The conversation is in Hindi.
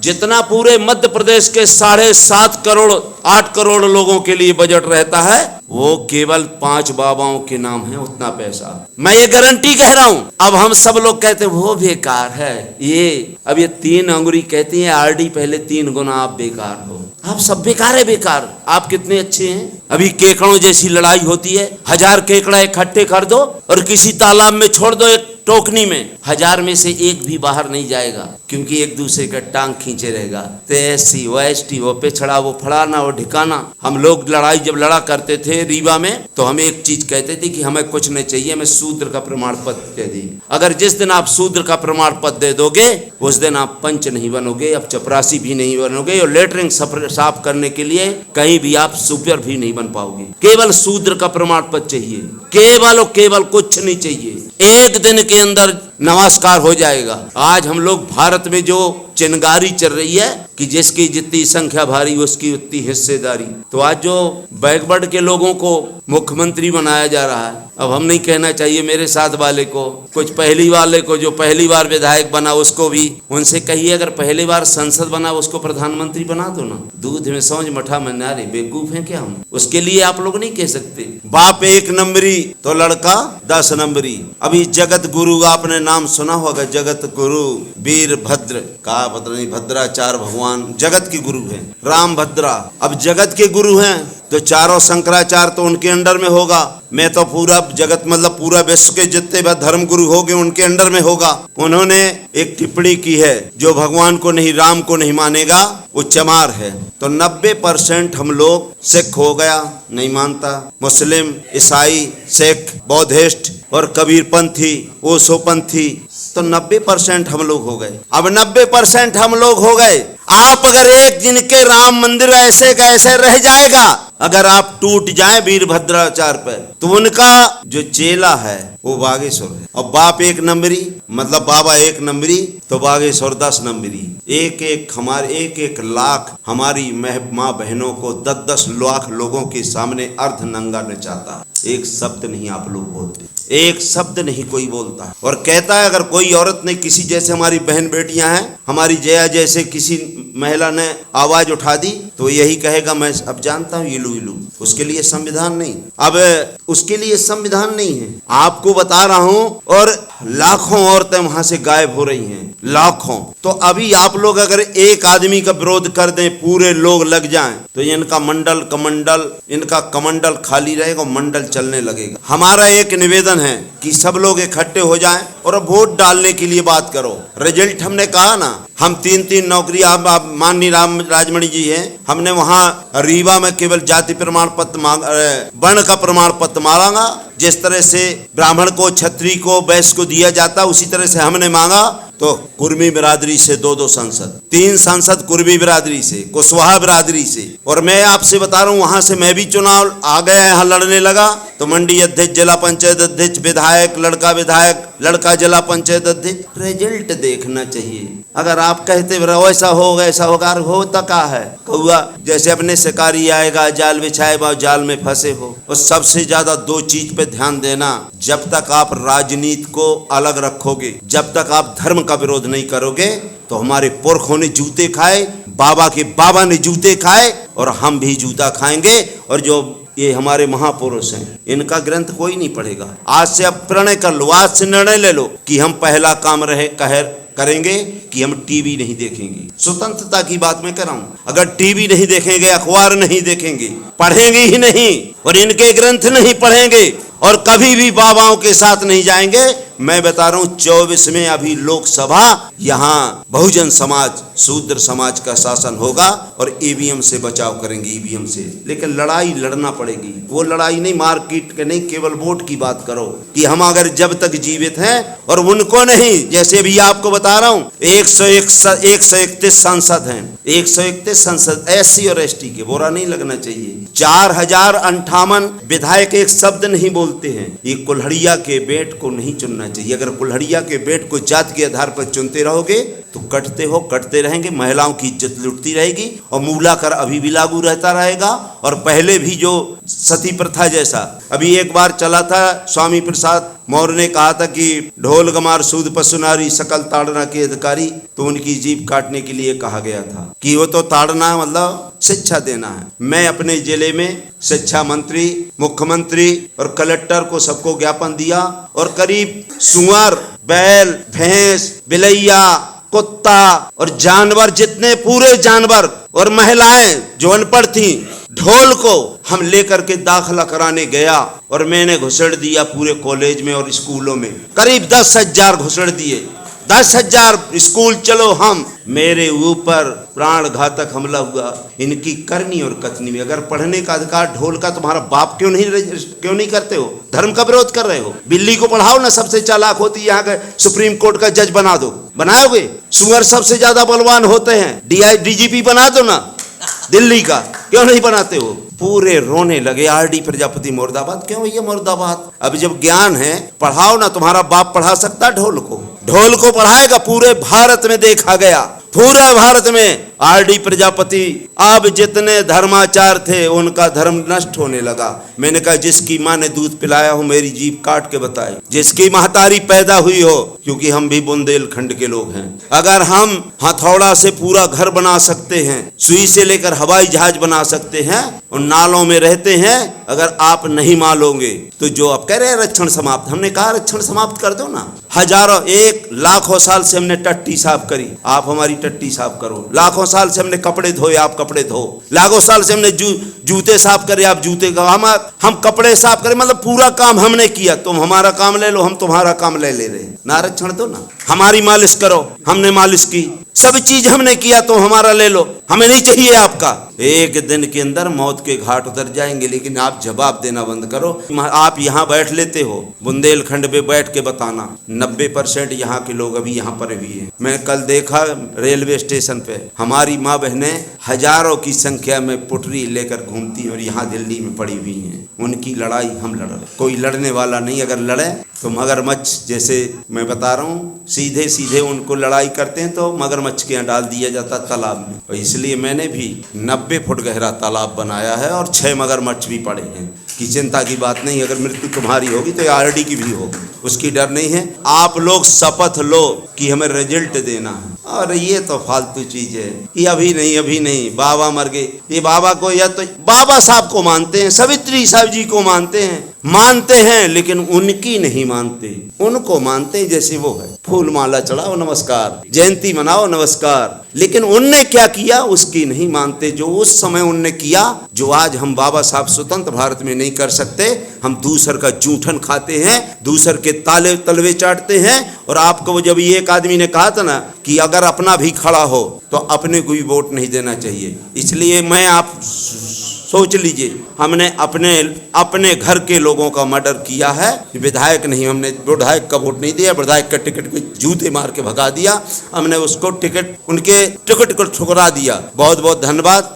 जितना पूरे मध्य प्रदेश के 7.5 करोड़ 8 करोड़ लोगों के लिए बजट रहता है, वो केवल 5 बाबाओं के नाम है उतना पैसा। मैं ये गारंटी कह रहा हूं। अब हम सब लोग कहते हैं वो बेकार है, अब ये 3 अंगुरी कहती है आरडी, पहले 3 गुना आप बेकार हो। आप सब बेकार है, बेकार। आप कितने अच्छे हैं। अभी केकड़ों जैसी लड़ाई होती है, 1000 केकड़ा इकट्ठे कर दो और किसी तालाब में छोड़ दो, एक टोकनी में, 1000 में से एक भी बाहर नहीं जाएगा, क्योंकि एक दूसरे का टांग खींचे रहेगा। तो ऐसी वैष्टी वो पिछड़ा, वो फड़ाना, वो ढिकाना। हम लोग लड़ाई जब लड़ा करते थे रीवा में, तो हम एक चीज कहते थे कि हमें कुछ नहीं चाहिए, हमें शूद्र का प्रमाण पत्र दे दी। अगर जिस दिन आप शूद्र का प्रमाण पत्र दे दोगे, उस दिन आप पंच नहीं बनोगे, अब चपरासी भी नहीं बनोगे, और लेटरिंग साफ करने के लिए कहीं भी आप सुपर भी नहीं बन पाओगे। केवल शूद्र का प्रमाण पत्र चाहिए, केवल और केवल, कुछ नहीं चाहिए। एक दिन के अंदर नमस्कार हो जाएगा। आज हम लोग भारत में जो चिनगारी चल रही है कि जिसकी जितनी संख्या भारी उसकी उतनी हिस्सेदारी, तो आज जो बैकवर्ड के लोगों को मुख्यमंत्री बनाया जा रहा है, अब हम नहीं कहना चाहिए मेरे साथ वाले को, कुछ पहली वाले को, जो पहली बार विधायक बना उसको भी उनसे कहिए अगर पहली बार संसद बना उसको प्रधानमंत्री बना दो ना। दूध में सौंज मठा में नारे, बेवकूफ हैं क्या हम? उसके लिए आप लोग नहीं कह सकते। बाप 1 नंबरी तो लड़का 10 नंबरी। अभी जगत गुरु आपने नाम सुना होगा, जगत गुरु वीरभद्र का, पता नहीं, भद्राचार्य भगवान जगत के गुरु हैं, राम भद्रा। अब जगत के गुरु हैं तो चारों शंकराचार्य तो उनके अंडर में होगा। मैं तो पूरा जगत मतलब पूरा विश्व के जितने भी धर्म गुरु होंगे उनके अंडर में होगा। उन्होंने एक टिप्पणी की है, जो भगवान को नहीं, राम को नहीं मानेगा वो चमार है। तो 90% हम लोग, सिख हो गया नहीं मानता, मुस्लिम, ईसाई, सिख, बौद्धिस्ट और कबीरपंथी, ओशोपंथी, तो 90% हम लोग हो गए। अब 90% हम लोग हो गए। आप अगर एक जिनके राम मंदिर ऐसे का ऐसे रह जाएगा, अगर आप टूट जाए वीरभद्राचार्य पर, तो उनका जो चेला है वो बागेश्वर है। और बाप 1 नंबरी मतलब बाबा 1 नंबरी तो बागेश्वर 10 नंबरी। एक एक लाख हमारी माँ बहनों को 10-10 लाख लोगों के सामने अर्ध नंगा नचाता। एक शब्द नहीं आप लोग बोलते, एक शब्द नहीं कोई बोलता। और कहता है अगर कोई औरत ने किसी, जैसे हमारी बहन बेटियां हैं, हमारी जया जैसे किसी महिला ने आवाज उठा दी तो यही कहेगा मैं अब जानता हूँ इलू इलू। उसके लिए संविधान नहीं, अब उसके लिए संविधान नहीं है। आपको बता रहा हूँ, और लाखों औरतें वहां से गायब हो रही हैं, लाखों। तो अभी आप लोग अगर एक आदमी का विरोध कर दें, पूरे लोग लग जाएं, तो इनका इनका कमंडल खाली रहेगा, मंडल चलने लगेगा। हमारा एक निवेदन है कि सब लोग इकट्ठे हो जाएं और वोट डालने के लिए बात करो। रिजल्ट हमने कहा ना, हम 3-3 नौकरी, आप माननीय राजमणि जी हैं, हमने वहां रीवा में केवल जाति प्रमाण पत्र वर्ण का प्रमाण पत्र मांगा। जिस तरह से ब्राह्मण को, क्षत्रिय को, वैश्य को दिया जाता, उसी तरह से हमने मांगा। तो कुर्मी बिरादरी से 2-2 सांसद, 3 सांसद कुर्मी बिरादरी से, कुशवाहा बिरादरी से। और मैं आपसे बता रहा हूँ, वहां से मैं भी चुनाव आ गया, यहाँ लड़ने लगा। तो मंडी अध्यक्ष, जिला पंचायत अध्यक्ष, विधायक, लड़का जिला पंचायत अध्यक्ष। रिजल्ट देखना चाहिए। अगर आप कहते ऐसा होगा ऐसा होगा, होता का है कौआ जैसे अपने शिकारी आएगा, जाल बिछाएगा, जाल में फंसे हो। और सबसे ज्यादा 2 चीज पे ध्यान देना, जब तक आप राजनीति को अलग रखोगे, जब तक आप धर्म का विरोध नहीं करोगे, तो हमारे पुरखों ने जूते खाए, बाबा के बाबा ने जूते खाए, और हम भी जूता खाएंगे। और जो ये हमारे महापुरुष हैं, इनका ग्रंथ कोई नहीं पढ़ेगा। आज से अब प्रणय कर लो, आज से निर्णय ले लो कि हम पहला काम करेंगे कि हम टीवी नहीं देखेंगे। स्वतंत्रता की बात मैं कर रहा हूं। अगर टीवी नहीं देखेंगे, अखबार नहीं देखेंगे, पढ़ेंगे ही नहीं, और इनके ग्रंथ नहीं पढ़ेंगे, और कभी भी बाबाओं के साथ नहीं जाएंगे, मैं बता रहा हूं 24 में अभी लोकसभा, यहाँ बहुजन समाज, शूद्र समाज का शासन होगा, और ईवीएम से बचाव करेंगे, ईवीएम से। लेकिन लड़ाई लड़ना पड़ेगी। वो लड़ाई नहीं मार्केट के, नहीं, केवल वोट की बात करो कि हम अगर जब तक जीवित हैं, और उनको नहीं, जैसे भी आपको बता रहा हूं 131 सांसद हैं, 131 सांसद SC और ST के, बुरा नहीं लगना चाहिए। 4058 विधायक एक शब्द नहीं बोलते हैं। ये कुल्हड़िया के बेट को नहीं चुनना चाहिए। अगर कुल्हड़िया के बेट को जाति के आधार पर चुनते रहोगे तो कटते रहेंगे, महिलाओं की इज्जत लुटती रहेगी, और मूला कर अभी भी लागू रहता रहेगा। और पहले भी जो सती प्रथा जैसा अभी एक बार चला था, स्वामी प्रसाद मोर ने कहा था कि ढोल गमार सूद पशुनारी सकल ताड़ना के अधिकारी, तो उनकी जीभ काटने के लिए कहा गया था कि वो तो ताड़ना मतलब शिक्षा देना है। मैं अपने जिले में शिक्षा मंत्री, मुख्यमंत्री और कलेक्टर को सबको ज्ञापन दिया और करीब सुअर, बैल, भैंस, बिलैया, कुत्ता और जानवर, जितने पूरे जानवर और महिलाएं जो अनपढ़ थी, ढोल को हम लेकर के दाखिला कराने गया और मैंने घुसड़ दिया पूरे कॉलेज में और स्कूलों में। करीब 10,000 घुसड़ दिए, 10,000 स्कूल चलो हम। मेरे ऊपर प्राण घातक हमला हुआ। इनकी करनी और कथनी में अगर पढ़ने का अधिकार ढोल का तुम्हारा बाप क्यों नहीं करते हो? धर्म का विरोध कर रहे हो। बिल्ली को पढ़ाओ ना, सबसे चालाक होती है, यहाँ का सुप्रीम कोर्ट का जज बना दो, बनाओगे? सुअर सबसे ज्यादा बलवान होते हैं, डीजीपी बना दो ना दिल्ली का, क्यों नहीं बनाते हो? पूरे रोने लगे, आरडी प्रजापति मुर्दाबाद। क्यों भैया मुर्दाबाद? अब जब ज्ञान है पढ़ाओ ना। तुम्हारा बाप पढ़ा सकता ढोल को? ढोल को पढ़ाएगा? पूरे भारत में देखा गया, पूरे भारत में आरडी प्रजापति। अब जितने धर्माचार थे उनका धर्म नष्ट होने लगा। मैंने कहा जिसकी माँ ने दूध पिलाया हो मेरी जीभ काट के बताए, जिसकी महतारी पैदा हुई हो, क्योंकि हम भी बुंदेलखंड के लोग हैं। अगर हम हथौड़ा से पूरा घर बना सकते हैं, सुई से लेकर हवाई जहाज बना सकते हैं और नालों में रहते हैं, अगर आप नहीं मानोगे तो जो आप कह रहे हैं आरक्षण समाप्त, हमने कहा आरक्षण समाप्त कर दो ना। हजारों, 1,00,000 साल से हमने टट्टी साफ करी, आप हमारी टट्टी साफ करो। लाखों साल से हमने कपड़े धोए, आप कपड़े धो। लाखों साल से हमने जूते साफ करे, आप जूते का। हम कपड़े साफ करें, मतलब पूरा काम हमने किया। तुम हमारा काम ले लो, हम तुम्हारा काम ले रहे ना। आरक्षण दो ना। हमारी मालिश करो, हमने मालिश की। सब चीज हमने किया, तो हमारा ले लो, हमें नहीं चाहिए आपका। एक दिन के अंदर मौत के घाट उतर जाएंगे, लेकिन आप जवाब देना बंद करो। आप यहाँ बैठ लेते हो, बुंदेलखंड में बैठ के बताना। 90% यहाँ के लोग अभी यहाँ पर भी हैं। मैं कल देखा रेलवे स्टेशन पे हमारी माँ बहनें हजारों की संख्या में पुटरी लेकर घूमती और यहाँ दिल्ली में पड़ी हुई हैं। उनकी लड़ाई हम लड़ रहे, कोई लड़ने वाला नहीं। अगर लड़े तो मगरमच्छ, जैसे मैं बता रहा हूँ, सीधे सीधे उनको लड़ाई करते हैं तो मगरमच्छ के यहाँ डाल दिया जाता तालाब में। और इसलिए मैंने भी 90 फुट गहरा तालाब बनाया है और 6 मगरमच्छ भी पड़े हैं। कि चिंता की बात नहीं, अगर मृत्यु तुम्हारी होगी तो आरडी की भी होगी, उसकी डर नहीं है। आप लोग शपथ लो कि हमें रिजल्ट देना है। और ये तो फालतू चीज है, ये अभी नहीं, बाबा मर गए। ये बाबा को, या तो बाबा साहब को मानते हैं, सावित्री साहब जी को मानते हैं, लेकिन उनकी नहीं मानते। उनको मानते हैं जैसे वो है। फूल माला चढ़ाओ नमस्कार, जयंती मनाओ नमस्कार, लेकिन उनने क्या किया उसकी नहीं मानते। जो उस समय उनने किया, जो आज हम बाबा साहब स्वतंत्र भारत में नहीं कर सकते। हम दूसर का जूठन खाते हैं, दूसर के ताले तलवे चाटते हैं। और आपको जब ये एक आदमी ने कहा था ना कि अगर अपना भी खड़ा हो तो अपने को भी वोट नहीं देना चाहिए। इसलिए मैं, आप सोच लीजिए, हमने अपने घर के लोगों का मर्डर किया है। विधायक नहीं, हमने विधायक का वोट नहीं दिया, विधायक का टिकट को जूते मार के भगा दिया। हमने उसको टिकट, उनके टिकट को ठुकरा दिया। बहुत बहुत धन्यवाद।